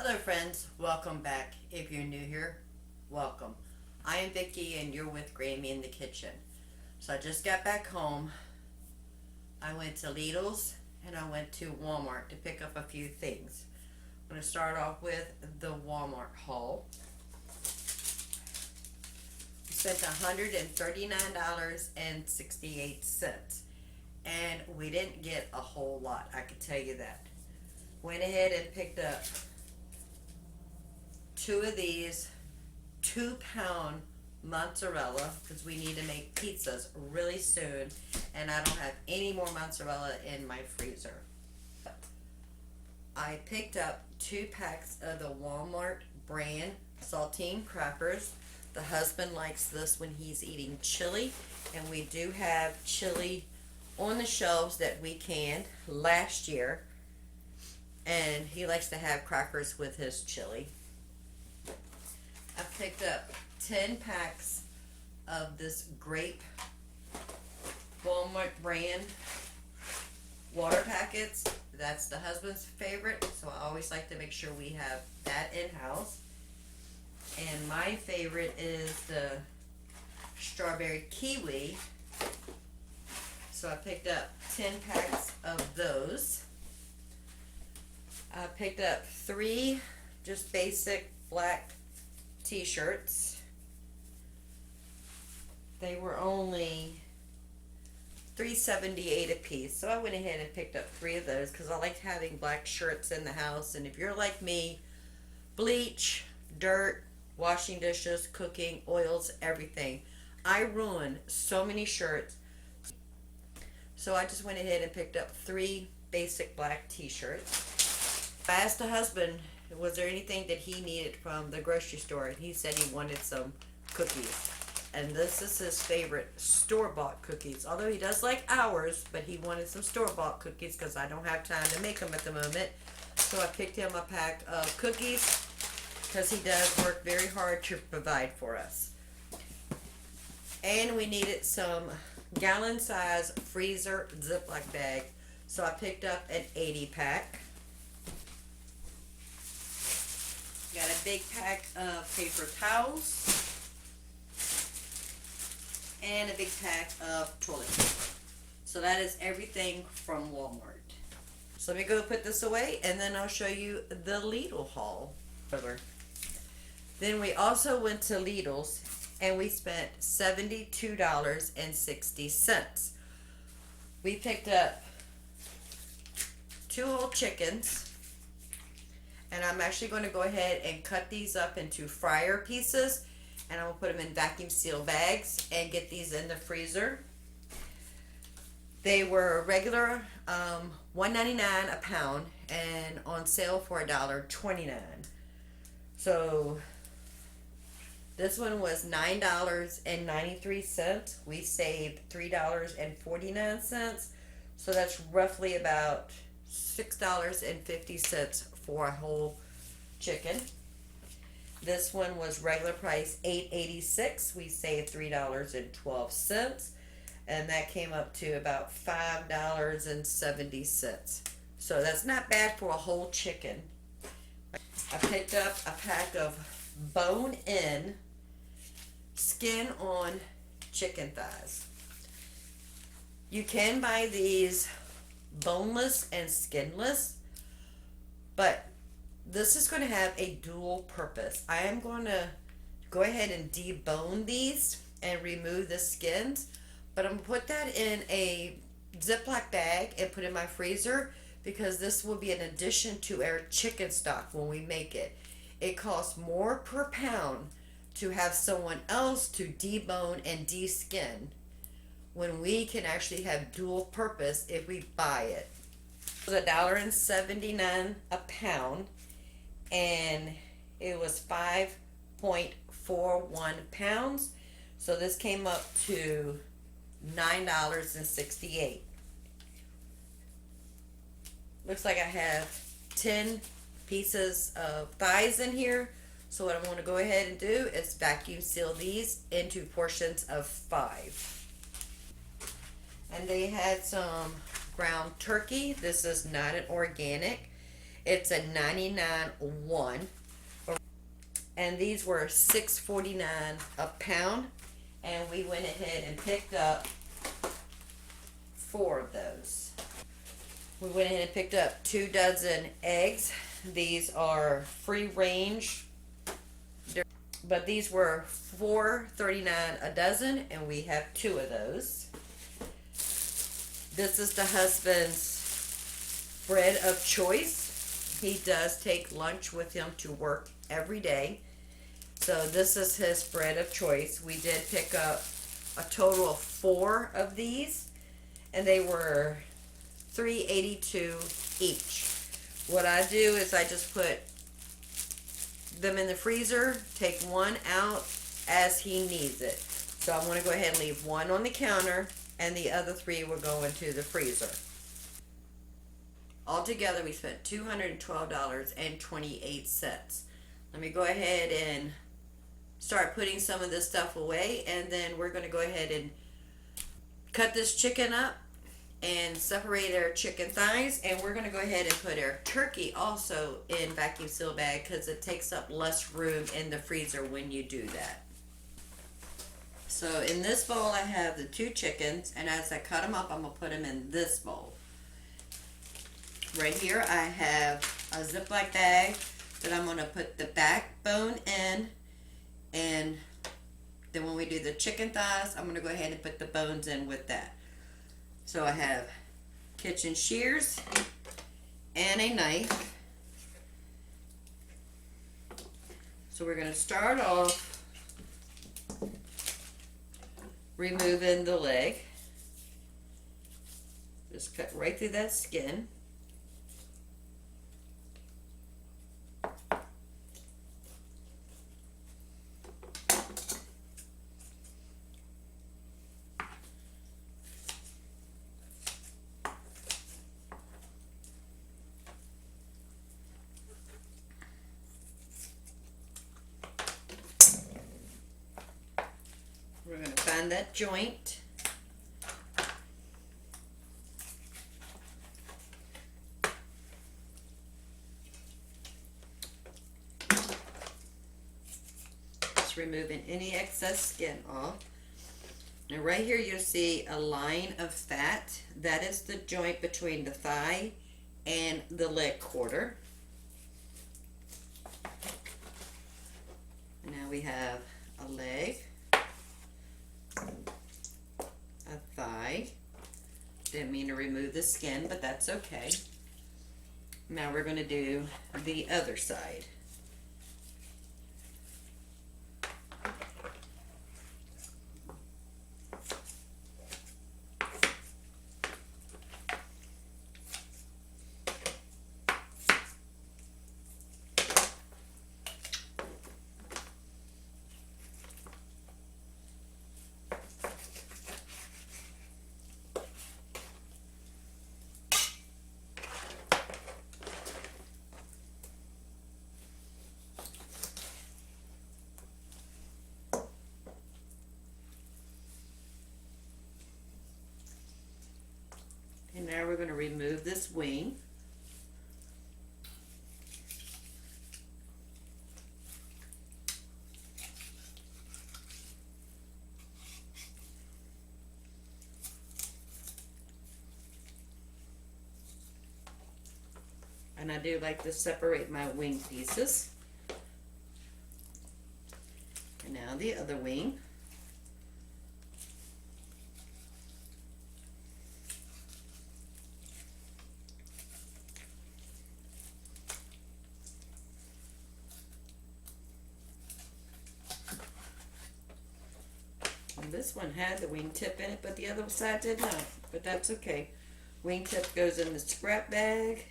Hello friends, welcome back. If you're new here, welcome. I am Vicky and you're with Grammy in the kitchen. So I just got back home. I went to Lidl's and I went to Walmart to pick up a few things. I'm going to start off with the Walmart haul. We spent $139.68 and we didn't get a whole lot, I can tell you that. Went ahead and picked up two of these 2-pound mozzarella because we need to make pizzas really soon and I don't have any more mozzarella in my freezer. I picked up 2 packs of the Walmart brand saltine crackers. The husband likes this when he's eating chili, and we do have chili on the shelves that we canned last year, and he likes to have crackers with his chili. I picked up 10 packs of this grape Walmart brand water packets. That's the husband's favorite, so I always like to make sure we have that in-house. And my favorite is the strawberry kiwi. So I picked up 10 packs of those. I picked up 3 just basic black t-shirts. They were only $3.78 a piece, so I went ahead and picked up 3 of those because I like having black shirts in the house. And if you're like me, bleach, dirt, washing dishes, cooking, oils, everything, I ruin so many shirts. So I just went ahead and picked up 3 basic black t-shirts. I asked the husband, was there anything that he needed from the grocery store, and he said he wanted some cookies. And this is his favorite store-bought cookies. Although he does like ours, but he wanted some store-bought cookies because I don't have time to make them at the moment. So I picked him a pack of cookies because he does work very hard to provide for us. And we needed some gallon-size freezer Ziploc bag. So I picked up an 80-pack. Got a big pack of paper towels and a big pack of toilet paper. So that is everything from Walmart. So let me go put this away and then I'll show you the Lidl haul. Then we also went to Lidl's and we spent $72.60. We picked up 2 whole chickens. And I'm actually going to go ahead and cut these up into fryer pieces. And I'm going to put them in vacuum seal bags and get these in the freezer. They were regular $1.99 a pound and on sale for $1.29. So this one was $9.93. We saved $3.49. So that's roughly about $6.50 for a whole chicken. This one was regular price $8.86. We saved $3.12, and that came up to about $5.70. So that's not bad for a whole chicken. I picked up a pack of bone-in, skin-on chicken thighs. You can buy these boneless and skinless, but this is going to have a dual purpose. I am going to go ahead and debone these and remove the skins, but I'm going to put that in a Ziploc bag and put it in my freezer because this will be an addition to our chicken stock when we make it. It costs more per pound to have someone else to debone and deskin when we can actually have dual purpose if we buy it. It was $1.79 a pound, and it was 5.41 pounds. So this came up to $9.68. Looks like I have 10 pieces of thighs in here. So what I'm going to go ahead and do is vacuum seal these into portions of 5. And they had some ground turkey. This is not an organic. It's a 99 one. And these were $6.49 a pound. And we went ahead and picked up 4 of those. We went ahead and picked up 2 dozen eggs. These are free range, but these were $4.39 a dozen, and we have 2 of those. This is the husband's bread of choice. He does take lunch with him to work every day. So this is his bread of choice. We did pick up a total of 4 of these, and they were $3.82 each. What I do is I just put them in the freezer, take one out as he needs it. So I'm going to go ahead and leave 1 on the counter, and the other 3 will go into the freezer. Altogether, we spent $212.28. Let me go ahead and start putting some of this stuff away, and then we're going to go ahead and cut this chicken up and separate our chicken thighs, and we're going to go ahead and put our turkey also in vacuum seal bag because it takes up less room in the freezer when you do that. So in this bowl I have the 2 chickens, and as I cut them up I'm going to put them in this bowl. Right here I have a Ziploc bag that I'm going to put the backbone in, and then when we do the chicken thighs I'm going to go ahead and put the bones in with that. So I have kitchen shears and a knife. So we're going to start off removing the leg. Just cut right through that skin. We're going to find that joint. Just removing any excess skin off. Now right here you'll see a line of fat. That is the joint between the thigh and the leg quarter. And now we have a leg, a thigh. Didn't mean to remove the skin, but that's okay. Now we're going to do the other side. And now we're going to remove this wing. And I do like to separate my wing pieces. And now the other wing. This one had the wingtip in it, but the other side did not. But that's okay. Wingtip goes in the scrap bag.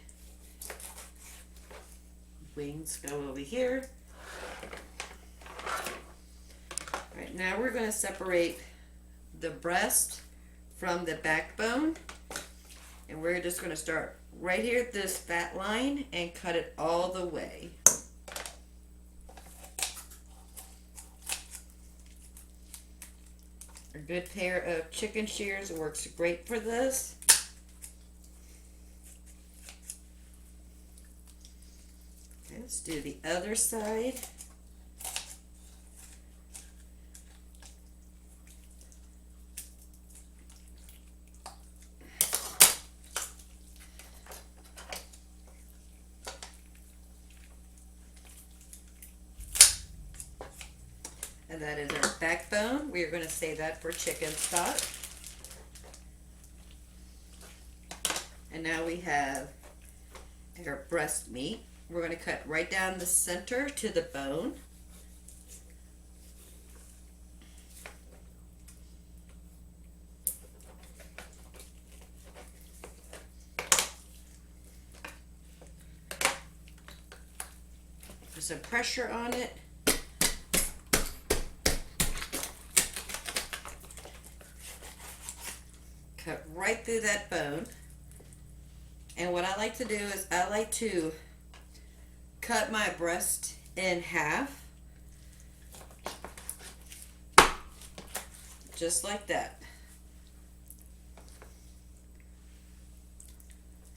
Wings go over here. Alright, now we're going to separate the breast from the backbone. And we're just going to start right here at this fat line and cut it all the way. A good pair of chicken shears works great for this. Let's do the other side. And that is our backbone. We are going to save that for chicken stock. And now we have our breast meat. We're going to cut right down the center to the bone. Put some pressure on it. Cut right through that bone. And what I like to do is I like to cut my breast in half, just like that.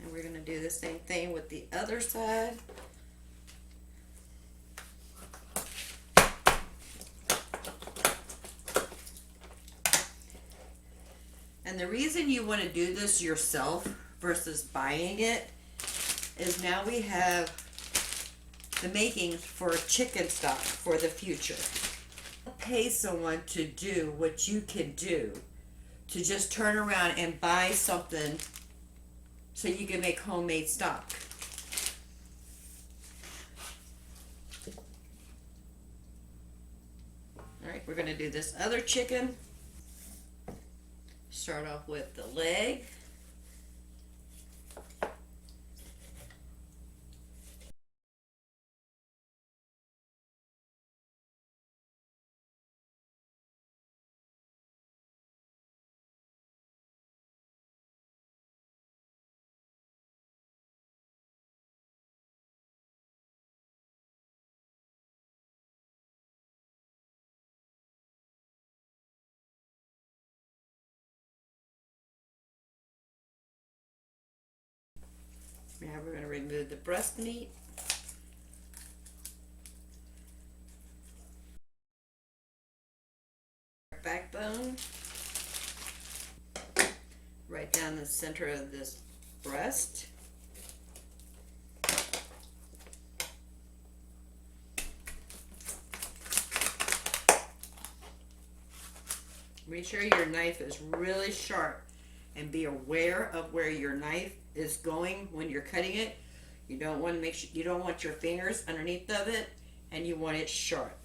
And we're going to do the same thing with the other side. And the reason you want to do this yourself versus buying it is now we have the makings for chicken stock for the future. Pay someone to do what you can do, to just turn around and buy something so you can make homemade stock. All right, we're going to do this other chicken. Start off with the leg. Now we're going to remove the breast meat. Backbone. Right down the center of this breast. Make sure your knife is really sharp and be aware of where your knife is going when you're cutting it. You don't want to make sure you don't want your fingers underneath of it, and you want it sharp.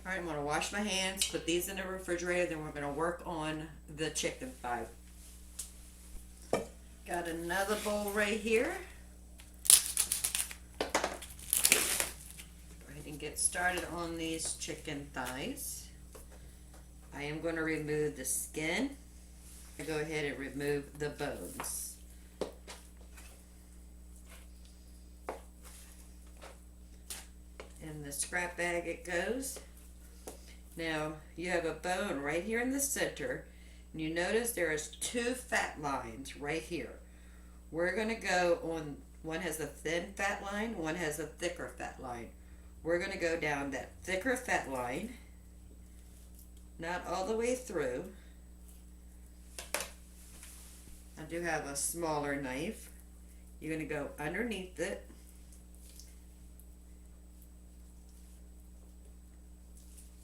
Alright, I'm going to wash my hands, put these in the refrigerator, then we're going to work on the chicken thigh. Got another bowl right here. Go ahead and get started on these chicken thighs. I am going to remove the skin. I go ahead and remove the bones. In the scrap bag it goes. Now you have a bone right here in the center, and you notice there is two fat lines right here. We're going to go on, one has a thin fat line, one has a thicker fat line. We're going to go down that thicker fat line, not all the way through. I do have a smaller knife. You're going to go underneath it.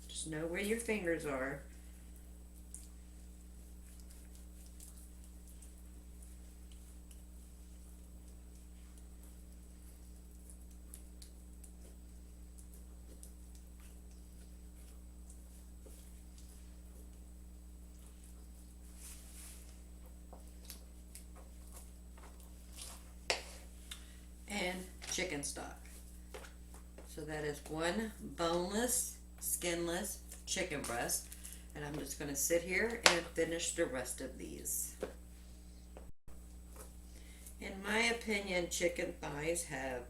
Just know where your fingers are. And chicken stock. So that is one boneless, skinless chicken breast, and I'm just going to sit here and finish the rest of these. In my opinion, chicken thighs have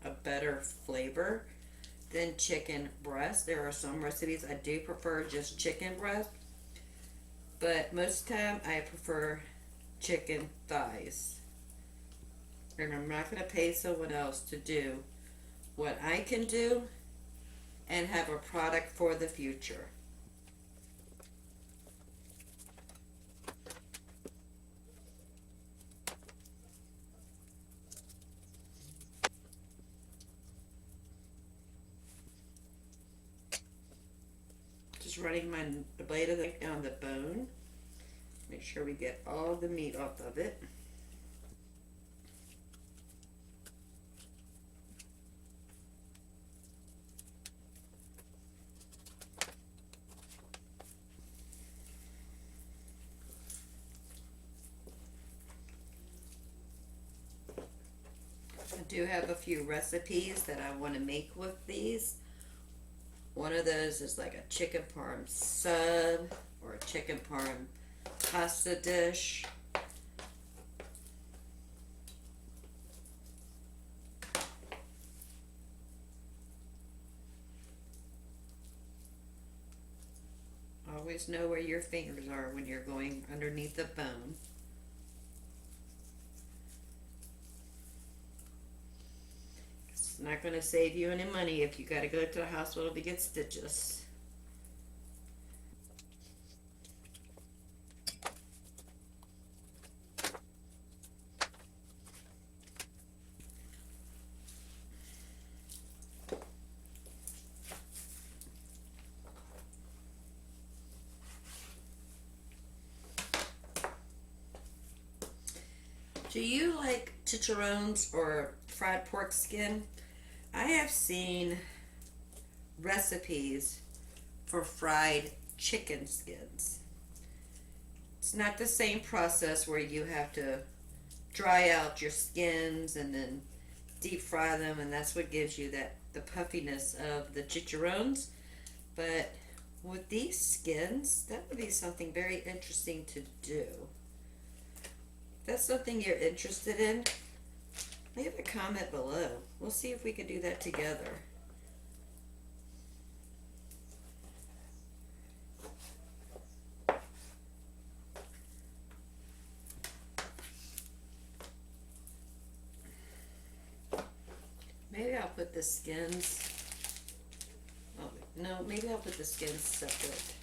a better flavor than chicken breast. There are some recipes I do prefer just chicken breast, but most of the time I prefer chicken thighs. And I'm not going to pay someone else to do what I can do and have a product for the future. Just running my blade of the down the bone. Make sure we get all the meat off of it. I do have a few recipes that I want to make with these. One of those is like a chicken parm sub or a chicken parm pasta dish. Always know where your fingers are when you're going underneath the bone. It's not going to save you any money if you got to go to the hospital to get stitches. Do you like chicharrones or fried pork skin? I have seen recipes for fried chicken skins. It's not the same process where you have to dry out your skins and then deep fry them, and that's what gives you the puffiness of the chicharrones. But with these skins, that would be something very interesting to do. If that's something you're interested in, leave a comment below. We'll see if we can do that together. Maybe I'll put the skins, oh, no, maybe I'll put the skins separate.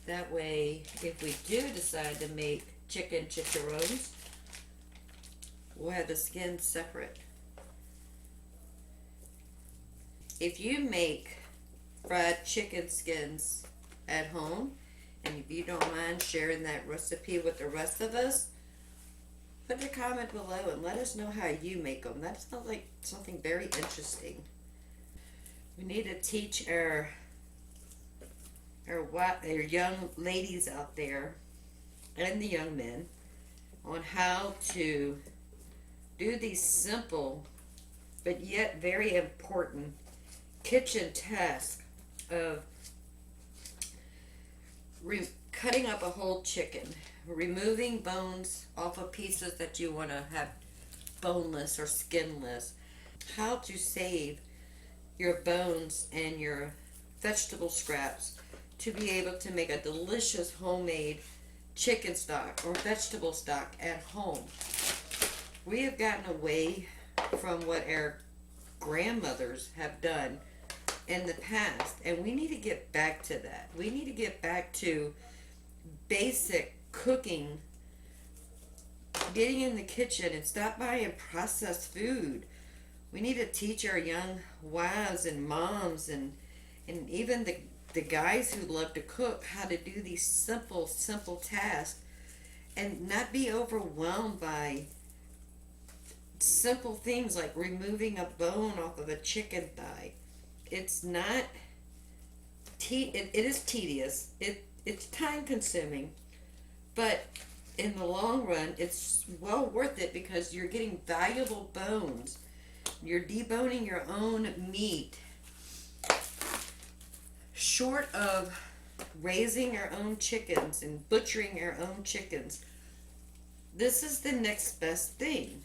That way, if we do decide to make chicken chicharrones, we'll have the skins separate. If you make fried chicken skins at home, and if you don't mind sharing that recipe with the rest of us, put a comment below and let us know how you make them. That sounds like something very interesting. We need to teach our young ladies out there and the young men on how to do these simple but yet very important kitchen tasks of cutting up a whole chicken, removing bones off of pieces that you want to have boneless or skinless, how to save your bones and your vegetable scraps to be able to make a delicious homemade chicken stock or vegetable stock at home. We have gotten away from what our grandmothers have done in the past, and we need to get back to that. We need to get back to basic cooking, getting in the kitchen and stop buying processed food. We need to teach our young wives and moms and even the guys who love to cook how to do these simple tasks and not be overwhelmed by simple things like removing a bone off of a chicken thigh. It's not it is tedious. It's time consuming, but in the long run it's well worth it because you're getting valuable bones. You're deboning your own meat. Short of raising our own chickens and butchering our own chickens, this is the next best thing.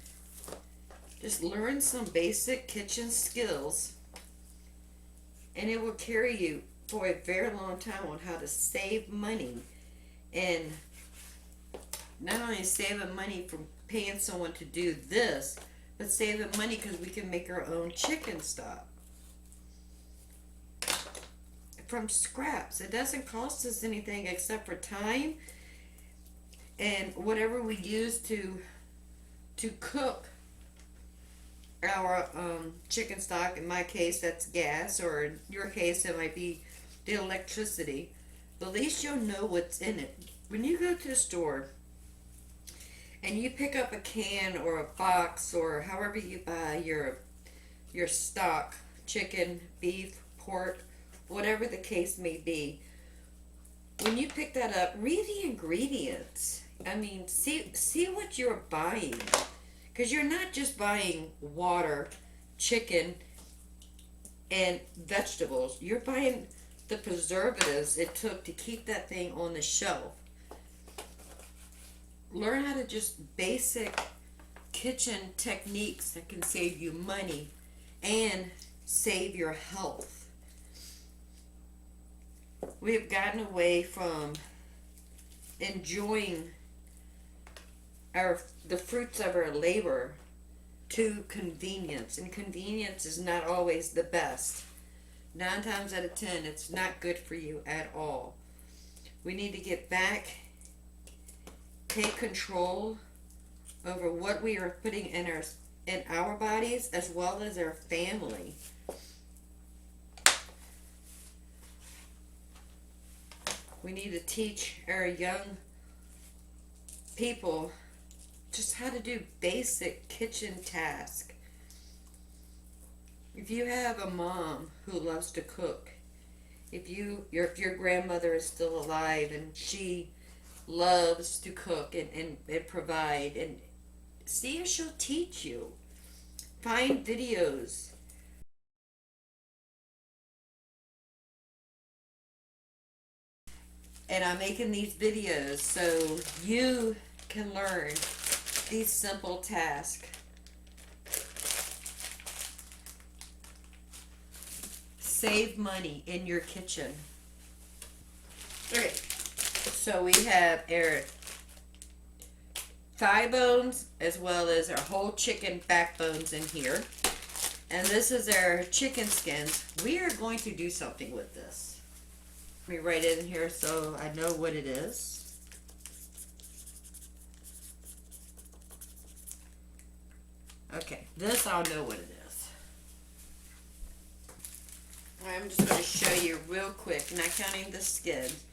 Just learn some basic kitchen skills and it will carry you for a very long time on how to save money, and not only saving money from paying someone to do this, but saving money because we can make our own chicken stock from scraps. It doesn't cost us anything except for time and whatever we use to cook our chicken stock. In my case, that's gas, or in your case, it might be the electricity. But at least you'll know what's in it. When you go to the store and you pick up a can or a box or however you buy your stock, chicken, beef, pork, whatever the case may be, when you pick that up, read the ingredients. I mean, see what you're buying. Because you're not just buying water, chicken, and vegetables. You're buying the preservatives it took to keep that thing on the shelf. Learn how to just basic kitchen techniques that can save you money and save your health. We have gotten away from enjoying the fruits of our labor to convenience, and convenience is not always the best. 9 times out of 10, it's not good for you at all. We need to get back, take control over what we are putting in our bodies as well as our family. We need to teach our young people just how to do basic kitchen tasks. If you have a mom who loves to cook, if your grandmother is still alive and she loves to cook and provide, and see if she'll teach you. Find videos. And I'm making these videos so you can learn these simple tasks. Save money in your kitchen. Okay, so we have our thigh bones as well as our whole chicken backbones in here. And this is our chicken skins. We are going to do something with this. Let me write it in here so I know what it is. Okay, this I'll know what it is. I'm just going to show you real quick, not counting the skins,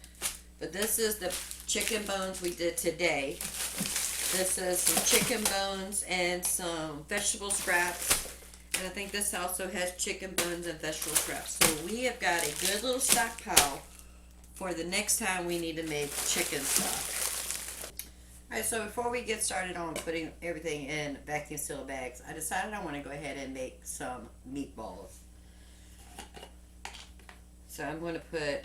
but this is the chicken bones we did today. This is some chicken bones and some vegetable scraps, and I think this also has chicken bones and vegetable scraps. So we have got a good little stockpile for the next time we need to make chicken stock. Alright, so before we get started on putting everything in vacuum seal bags, I decided I want to go ahead and make some meatballs. So I'm going to put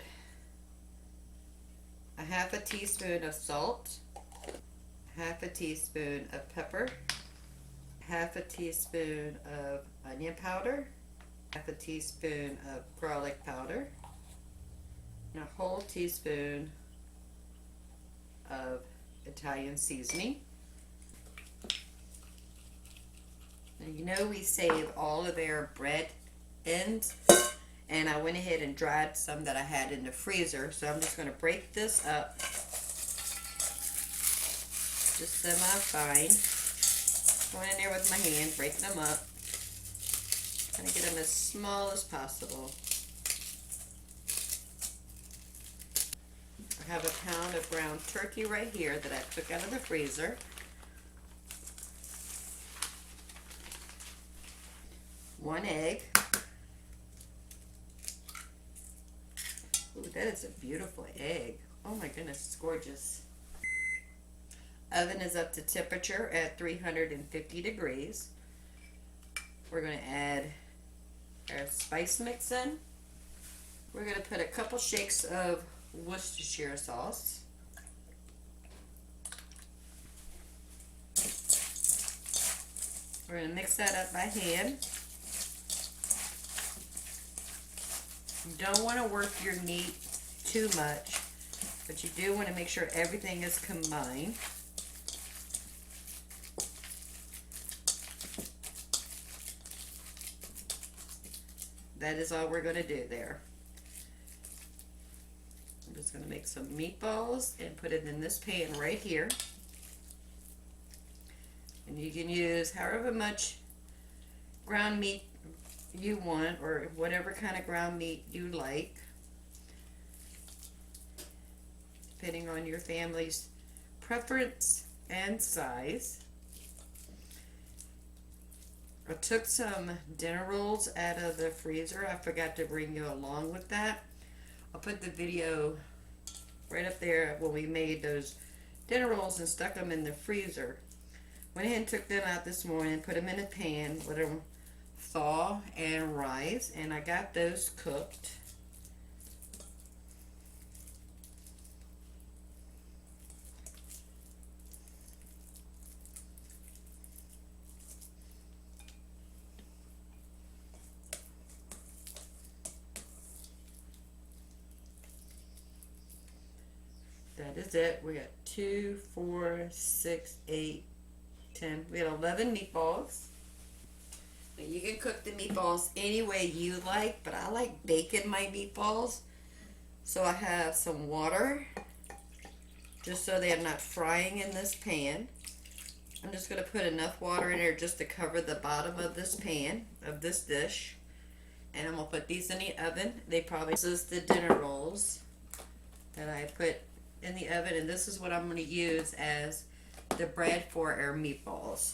a half a teaspoon of salt, half a teaspoon of pepper, half a teaspoon of onion powder, half a teaspoon of garlic powder, and a whole teaspoon of Italian seasoning. And you know we save all of our bread ends, and I went ahead and dried some that I had in the freezer. So I'm just going to break this up just semi-fine. Going in there with my hand, breaking them up. Trying to get them as small as possible. I have a pound of ground turkey right here that I took out of the freezer. One egg. Ooh, that is a beautiful egg. Oh my goodness, it's gorgeous. Oven is up to temperature at 350 degrees. We're going to add our spice mix in. We're going to put a couple shakes of Worcestershire sauce. We're going to mix that up by hand. You don't want to work your meat too much, but you do want to make sure everything is combined. That is all we're going to do there. I'm just going to make some meatballs and put it in this pan right here. And you can use however much ground meat you want, or whatever kind of ground meat you like, depending on your family's preference and size. I took some dinner rolls out of the freezer. I forgot to bring you along with that. I'll put the video right up there when we made those dinner rolls and stuck them in the freezer. Went ahead and took them out this morning, put them in a pan, let them thaw and rise, and I got those cooked. That is it. We got 2, 4, 6, 8, 10. We got 11 meatballs. Now you can cook the meatballs any way you like, but I like baking my meatballs. So I have some water, just so they're not frying in this pan. I'm just going to put enough water in there just to cover the bottom of this pan, of this dish. And I'm going to put these in the oven. This is the dinner rolls that I put in the oven, and this is what I'm going to use as the bread for our meatballs.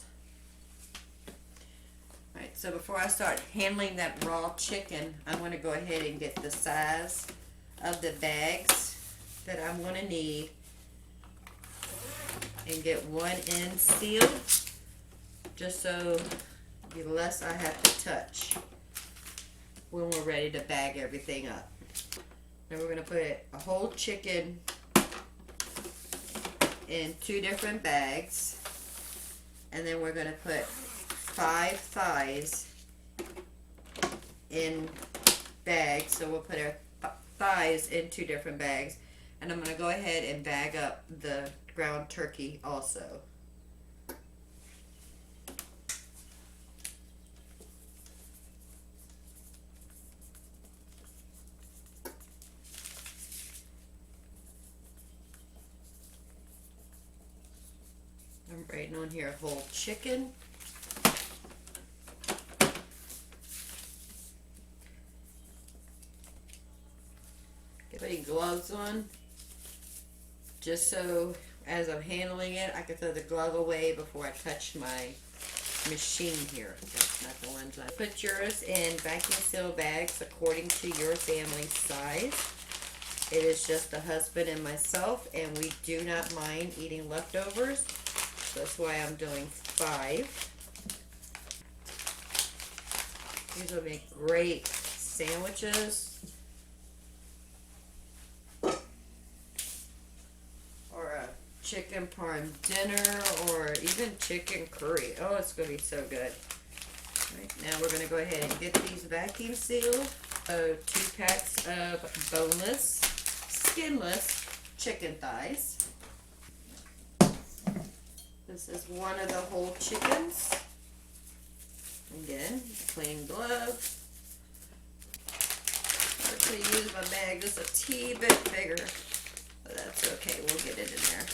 Alright, so before I start handling that raw chicken, I'm going to go ahead and get the size of the bags that I'm going to need and get one end sealed, just so the less I have to touch when we're ready to bag everything up. Then we're going to put a whole chicken in 2 different bags, and then we're going to put 5 thighs in bags. So we'll put our thighs in 2 different bags, and I'm going to go ahead and bag up the ground turkey also. I'm writing on here whole chicken. Get my gloves on, just so as I'm handling it, I can throw the glove away before I touch my machine here. That's not the ones I put yours in vacuum seal bags according to your family size. It is just the husband and myself, and we do not mind eating leftovers. That's why I'm doing 5. These will make great sandwiches or a chicken parm dinner or even chicken curry. Oh, it's going to be so good. Right, now we're going to go ahead and get these vacuum sealed. So 2 packs of boneless, skinless chicken thighs. This is one of the whole chickens. Again, clean glove. I could use my bag just a tee bit bigger, but that's okay. We'll get it in there.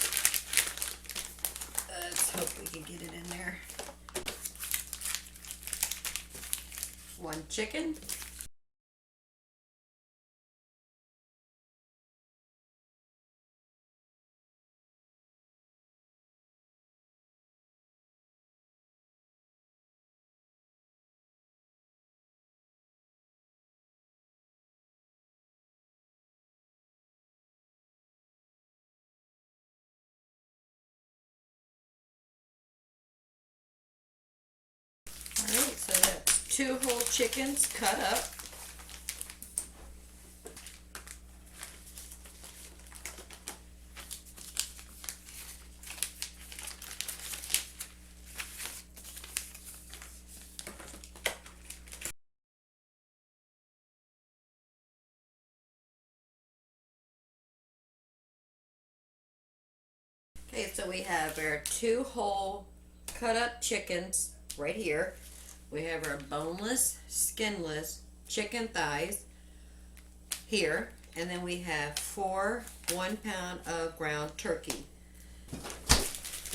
Let's hope we can get it in there. 1 chicken. Alright, so that's 2 whole chickens cut up. Okay, so we have our 2 whole cut up chickens right here. We have our boneless, skinless chicken thighs here. And then we have 4 1-pound of ground turkey.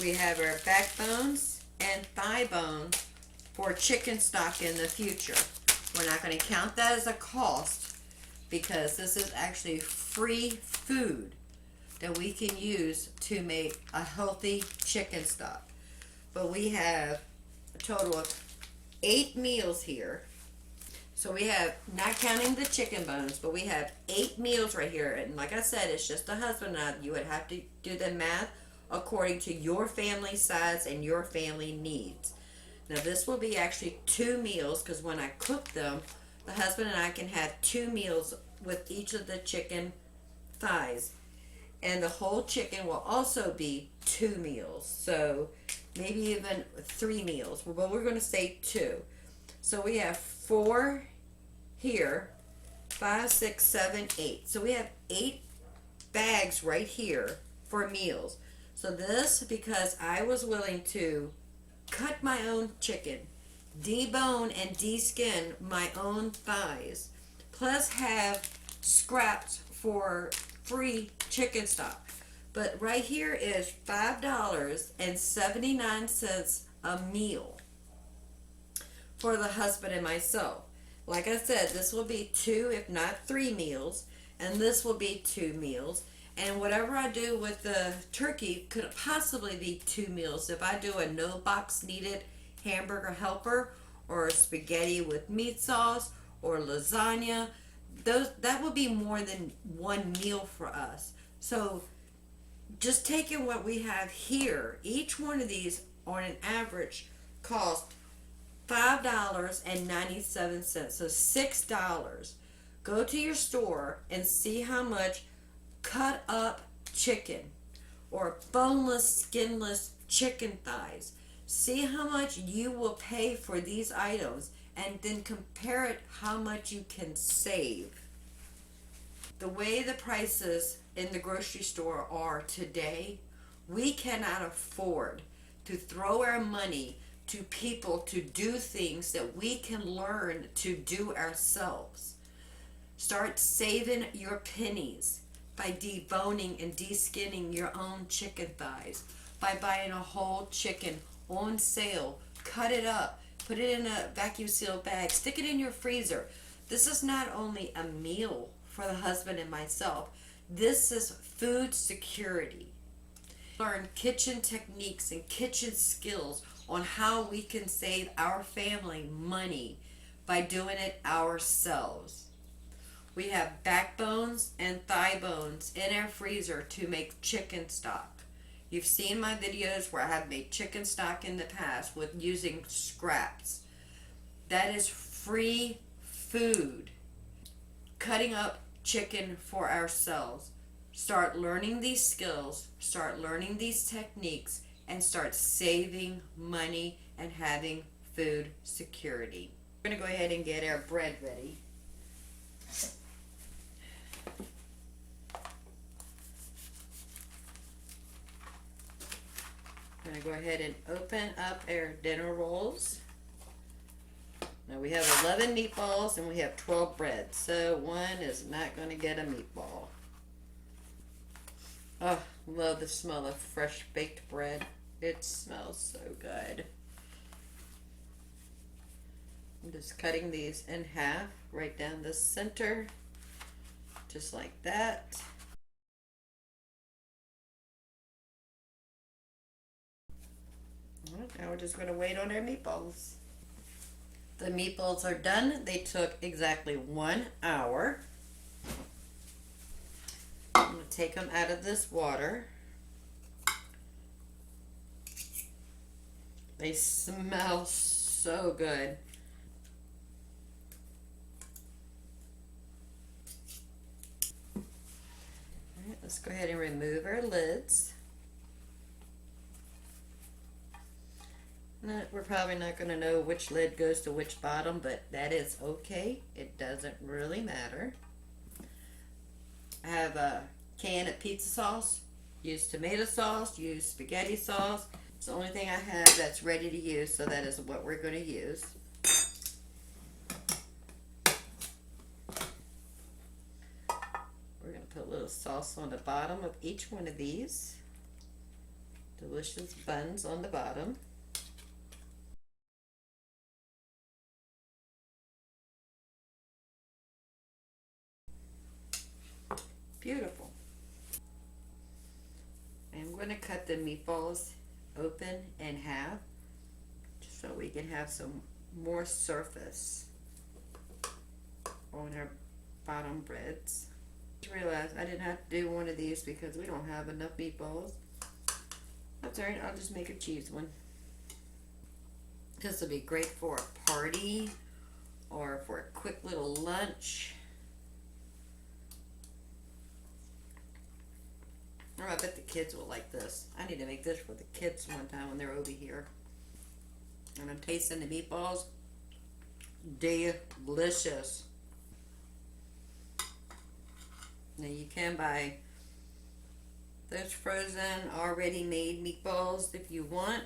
We have our backbones and thigh bones for chicken stock in the future. We're not going to count that as a cost because this is actually free food that we can use to make a healthy chicken stock. But we have a total of 8 meals here. So we have, not counting the chicken bones, but we have 8 meals right here. And like I said, it's just a husband and I. You would have to do the math according to your family size and your family needs. Now this will be actually 2 meals because when I cook them, the husband and I can have 2 meals with each of the chicken thighs. And the whole chicken will also be 2 meals. So maybe even 3 meals. But we're going to say 2. So we have 4 here, 5, 6, 7, 8. So we have 8 bags right here for meals. So this, because I was willing to cut my own chicken, debone and deskin my own thighs, plus have scraps for free chicken stock. But right here is $5.79 a meal for the husband and myself. Like I said, this will be 2, if not 3 meals, and this will be 2 meals. And whatever I do with the turkey could possibly be 2 meals. If I do a no box needed hamburger helper or spaghetti with meat sauce or lasagna, that would be more than 1 meal for us. So just taking what we have here, each one of these on an average cost $5.97, so $6. Go to your store and see how much cut up chicken or boneless, skinless chicken thighs. See how much you will pay for these items and then compare it how much you can save. The way the prices in the grocery store are today, we cannot afford to throw our money to people to do things that we can learn to do ourselves. Start saving your pennies by deboning and deskinning your own chicken thighs, by buying a whole chicken on sale, cut it up, put it in a vacuum sealed bag, stick it in your freezer. This is not only a meal for the husband and myself, this is food security. Learn kitchen techniques and kitchen skills on how we can save our family money by doing it ourselves. We have backbones and thigh bones in our freezer to make chicken stock. You've seen my videos where I have made chicken stock in the past with using scraps. That is free food. Cutting up chicken for ourselves. Start learning these skills, start learning these techniques, and start saving money and having food security. We're going to go ahead and get our bread ready. I'm going to go ahead and open up our dinner rolls. Now we have 11 meatballs and we have 12 breads, so one is not going to get a meatball. Oh, love the smell of fresh baked bread. It smells so good. I'm just cutting these in half right down the center, just like that. Well, now we're just going to wait on our meatballs. The meatballs are done. They took exactly 1 hour. I'm going to take them out of this water. They smell so good. Alright, let's go ahead and remove our lids. We're probably not going to know which lid goes to which bottom, but that is okay. It doesn't really matter. I have a can of pizza sauce Use tomato sauce, use spaghetti sauce. It's the only thing I have that's ready to use, so that is what we're going to use. We're going to put a little sauce on the bottom of each one of these. Delicious buns on the bottom. Beautiful. I'm going to cut the meatballs open in half just so we can have some more surface on our bottom breads. Just realized I didn't have to do one of these because we don't have enough meatballs. That's alright, I'll just make a cheese one. This will be great for a party or for a quick little lunch. Oh, I bet the kids will like this. I need to make this for the kids one time when they're over here. And I'm tasting the meatballs. Delicious. Now you can buy those frozen, already made meatballs if you want.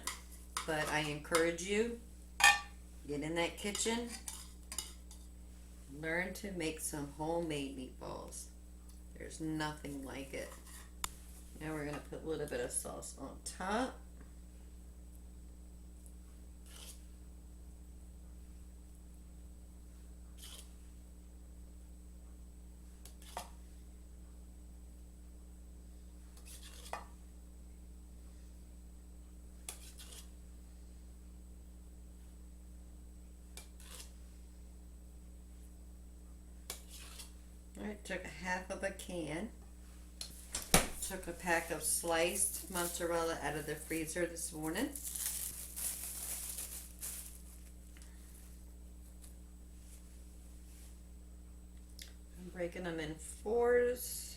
But I encourage you, get in that kitchen. Learn to make some homemade meatballs. There's nothing like it. Now we're going to put a little bit of sauce on top. Alright, took a half of a can. Took a pack of sliced mozzarella out of the freezer this morning. I'm breaking them in fours.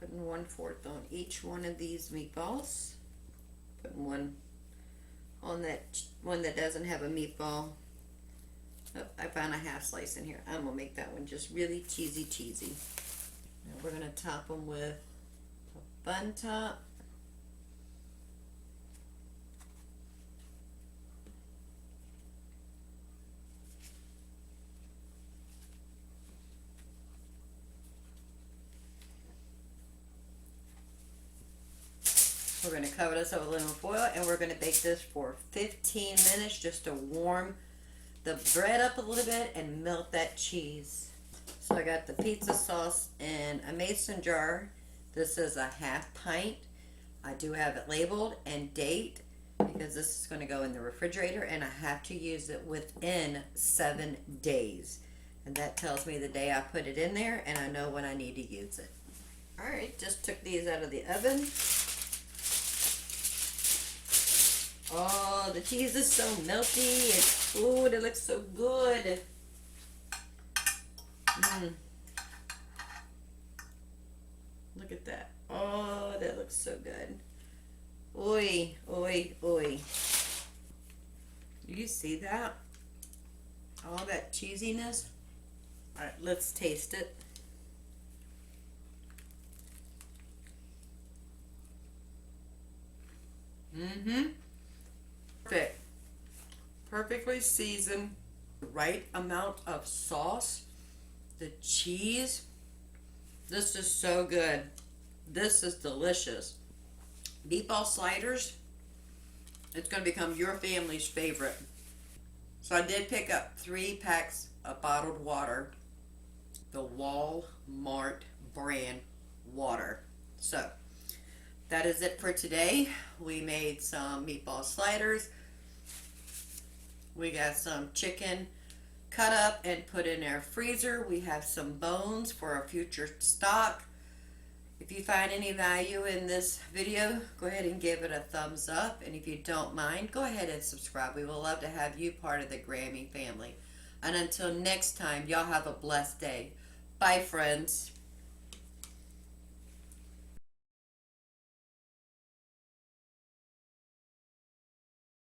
Putting 1/4 on each one of these meatballs. Putting one on that one that doesn't have a meatball. Oh, I found a half slice in here. I'm going to make that one just really cheesy. Now we're going to top them with a bun top. We're going to cover this with aluminum foil and we're going to bake this for 15 minutes just to warm the bread up a little bit and melt that cheese. So I got the pizza sauce in a mason jar. This is a half pint. I do have it labeled and date because this is going to go in the refrigerator and I have to use it within 7 days. And that tells me the day I put it in there and I know when I need to use it. Alright, just took these out of the oven. Oh, the cheese is so melty. Ooh, it looks so good. Look at that. Oh, that looks so good. Oi, oi, oi. Do you see that? All that cheesiness. Alright, let's taste it. Perfect. Perfectly seasoned. The right amount of sauce. The cheese. This is so good. This is delicious. Meatball sliders. It's going to become your family's favorite. So I did pick up 3 packs of bottled water. The Walmart brand water. So that is it for today. We made some meatball sliders. We got some chicken cut up and put in our freezer. We have some bones for our future stock. If you find any value in this video, go ahead and give it a thumbs up. And if you don't mind, go ahead and subscribe. We would love to have you part of the Grammy family. And until next time, y'all have a blessed day. Bye, friends.